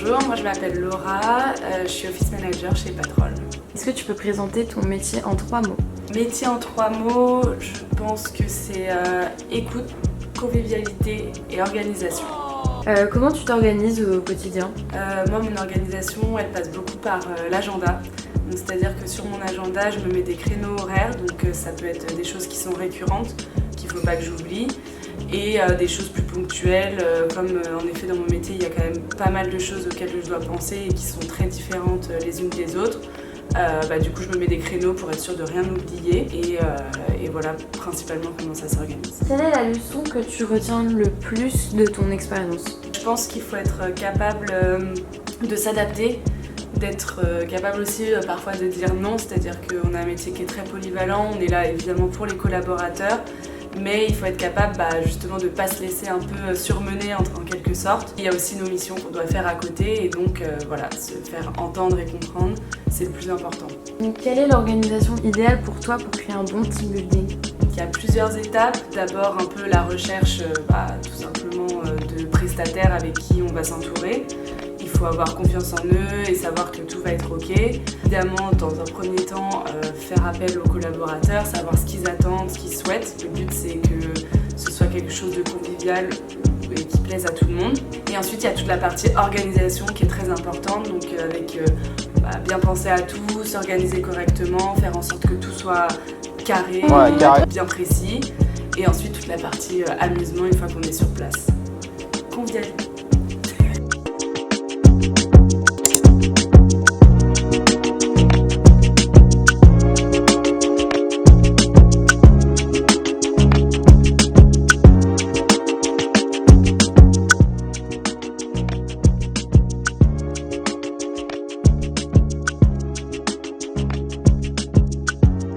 Bonjour, moi je m'appelle Laura, je suis office manager chez Patrol. Est-ce que tu peux présenter ton métier en 3 mots? Métier en 3 mots, je pense que c'est écoute, convivialité et organisation. Comment tu t'organises au quotidien? Moi mon organisation elle passe beaucoup par l'agenda. C'est-à-dire que sur mon agenda je me mets des créneaux horaires, donc ça peut être des choses qui sont récurrentes, qu'il ne faut pas que j'oublie, et des choses plus ponctuelles, comme en effet dans mon métier il y a quand même pas mal de choses auxquelles je dois penser et qui sont très différentes les unes des autres. Du coup je me mets des créneaux pour être sûre de rien oublier et voilà principalement comment ça s'organise. Quelle est la leçon que tu retiens le plus de ton expérience? Je pense qu'il faut être capable de s'adapter, d'être capable aussi parfois de dire non, c'est-à-dire qu'on a un métier qui est très polyvalent, on est là évidemment pour les collaborateurs, mais il faut être capable justement de ne pas se laisser un peu surmener en quelque sorte. Il y a aussi nos missions qu'on doit faire à côté et donc voilà, se faire entendre et comprendre, c'est le plus important. Donc, quelle est l'organisation idéale pour toi pour créer un bon team building? Il y a plusieurs étapes. D'abord un peu la recherche tout simplement de prestataires avec qui on va s'entourer. Il faut avoir confiance en eux et savoir que tout va être ok. Évidemment, dans un premier temps, faire appel aux collaborateurs, savoir ce qu'ils attendent, ce qu'ils souhaitent. Le but, c'est que ce soit quelque chose de convivial et qui plaise à tout le monde. Et ensuite, il y a toute la partie organisation qui est très importante, donc avec bien penser à tout, s'organiser correctement, faire en sorte que tout soit carré, bien précis. Et ensuite, toute la partie amusement une fois qu'on est sur place. Convivialité.